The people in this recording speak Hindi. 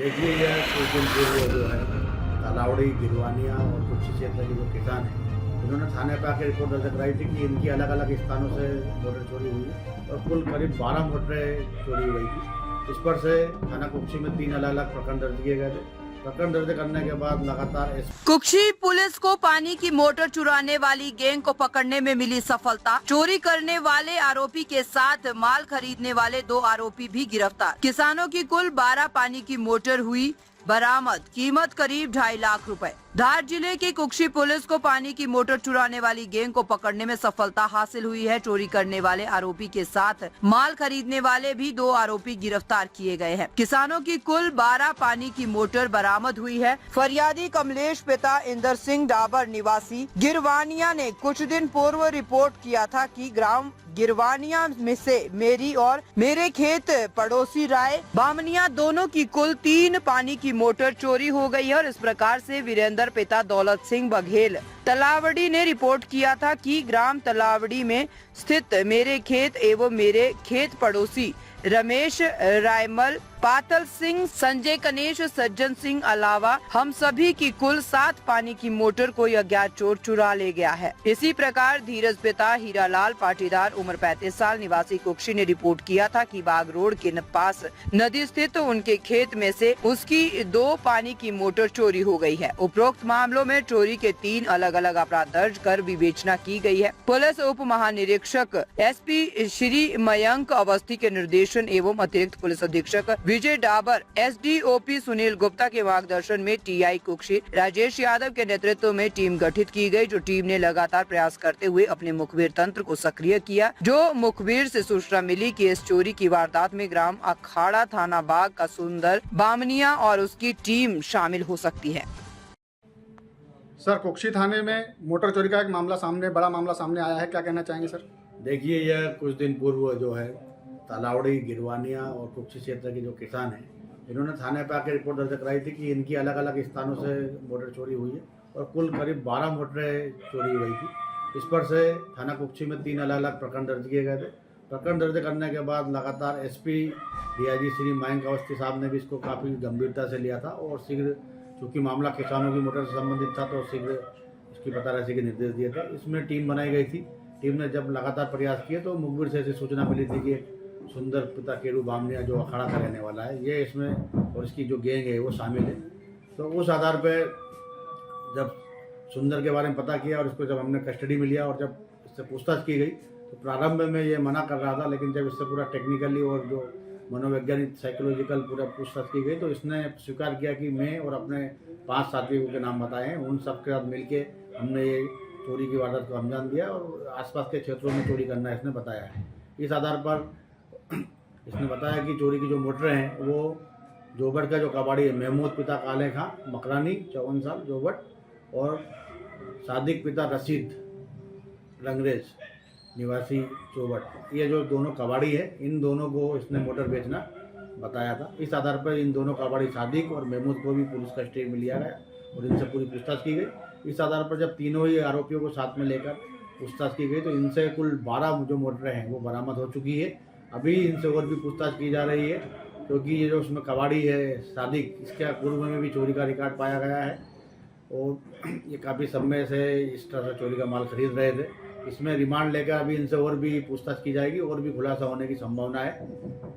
देखिए यह कुछ दिन पूर्व जो है तालावड़ी गिरवानिया और कुछ क्षेत्र के जो किसान हैं इन्होंने थाने पर आकर रिपोर्ट दर्ज कराई थी कि इनकी अलग अलग स्थानों से मोटर चोरी हुई है और कुल करीब 12 मोटरें चोरी हुई थी। इस पर से थाना कुक्षी में 3 अलग अलग प्रकरण दर्ज किए गए थे। प्रकरण दर्ज करने के बाद लगातार कुक्षी पुलिस को पानी की मोटर चुराने वाली गैंग को पकड़ने में मिली सफलता। चोरी करने वाले आरोपी के साथ माल खरीदने वाले 2 आरोपी भी गिरफ्तार। किसानों की कुल 12 पानी की मोटर हुई बरामद, कीमत करीब 2.5 लाख रुपए। धार जिले की कुक्षी पुलिस को पानी की मोटर चुराने वाली गैंग को पकड़ने में सफलता हासिल हुई है। चोरी करने वाले आरोपी के साथ माल खरीदने वाले भी 2 आरोपी गिरफ्तार किए गए हैं। किसानों की कुल 12 पानी की मोटर बरामद हुई है। फरियादी कमलेश पिता इंदर सिंह डाबर निवासी गिरवानिया ने कुछ दिन पूर्व रिपोर्ट किया था कि ग्राम गिरवानिया में से मेरी और मेरे खेत पड़ोसी राय बामनिया दोनों की कुल 3 पानी की मोटर चोरी हो गई है और इस प्रकार से वीरेंद्र पिता दौलत सिंह बघेल तलावड़ी ने रिपोर्ट किया था कि ग्राम तलावड़ी में स्थित मेरे खेत एवं मेरे खेत पड़ोसी रमेश रायमल पातल सिंह संजय कनेश सज्जन सिंह अलावा हम सभी की कुल 7 पानी की मोटर कोई अज्ञात चोर चुरा ले गया है। इसी प्रकार धीरज पिता हीरालाल पाटीदार उम्र 35 साल निवासी कुक्षी ने रिपोर्ट किया था कि बाग रोड के पास नदी स्थित उनके खेत में से उसकी 2 पानी की मोटर चोरी हो गई है। उपरोक्त मामलों में चोरी के 3 अलग अलग अपराध दर्ज कर विवेचना की गई है। पुलिस उप महानिरीक्षक SP श्री मयंक अवस्थी के निर्देशन एवं अतिरिक्त पुलिस अधीक्षक विजय डाबर SDOP सुनील गुप्ता के मार्गदर्शन में TI कुक्षी राजेश यादव के नेतृत्व में टीम गठित की गई, जो टीम ने लगातार प्रयास करते हुए अपने मुखबिर तंत्र को सक्रिय किया। जो मुखबिर से सूचना मिली कि इस चोरी की वारदात में ग्राम अखाड़ा थाना बाग का सुंदर बामनिया और उसकी टीम शामिल हो सकती है। सर, कुक्षी थाने में मोटर चोरी का एक बड़ा मामला सामने आया है, क्या कहना चाहेंगे सर? देखिए यह कुछ दिन पूर्व जो है तालावड़ी गिरवानिया और कुक्षी क्षेत्र के जो किसान हैं इन्होंने थाने पर आकर रिपोर्ट दर्ज कराई थी कि इनकी अलग अलग स्थानों से मोटर चोरी हुई है और कुल करीब 12 मोटरें चोरी हुई थी। इस पर से थाना कुक्षी में 3 अलग अलग प्रकरण दर्ज किए गए थे। प्रकरण दर्ज करने के बाद लगातार SP DIG श्री मयंक अवस्थी साहब ने भी इसको काफ़ी गंभीरता से लिया था और शीघ्र, चूँकि मामला किसानों की मोटर से संबंधित था, तो शीघ्र इसकी पताराशी के निर्देश दिए थे। इसमें टीम बनाई गई थी। टीम ने जब लगातार प्रयास किए तो मुखबिर से ऐसी सूचना मिली थी कि सुंदर पिता केरू बामनिया जो अखाड़ा का रहने वाला है ये इसमें और इसकी जो गैंग है वो शामिल है। तो उस आधार पर जब सुंदर के बारे में पता किया और इसको जब हमने कस्टडी में लिया और जब इससे पूछताछ की गई तो प्रारंभ में ये मना कर रहा था, लेकिन जब इससे पूरा टेक्निकली और जो मनोवैज्ञानिक साइकोलॉजिकल पूरा पूछताछ की गई तो इसने स्वीकार किया कि मैं और अपने 5 साथियों के नाम बताए हैं, उन सब के साथ मिलके हमने ये चोरी की वारदात को अंजाम दिया और आसपास के क्षेत्रों में चोरी करना इसने बताया है। इस आधार पर इसने बताया कि चोरी की जो मोटरें हैं वो जोबट का जो कबाड़ी है महमूद पिता काले खां मकरानी 54 साल जोबट और सादिक पिता रशीद रंगरेज निवासी जोबट, ये जो दोनों कबाड़ी है इन दोनों को इसने मोटर बेचना बताया था। इस आधार पर इन दोनों कबाड़ी सादिक और महमूद को भी पुलिस कस्टडी में लिया गया और इनसे पूरी पूछताछ की गई। इस आधार पर जब तीनों ही आरोपियों को साथ में लेकर पूछताछ की गई तो इनसे कुल 12 जो मोटरें हैं वो बरामद हो चुकी है। अभी इनसे और भी पूछताछ की जा रही है क्योंकि ये जो उसमें कबाड़ी है सादिक, इसके पूर्व में भी चोरी का रिकॉर्ड पाया गया है और ये काफ़ी समय से इस तरह से चोरी का माल खरीद रहे थे। इसमें रिमांड लेकर अभी इनसे और भी पूछताछ की जाएगी और भी खुलासा होने की संभावना है।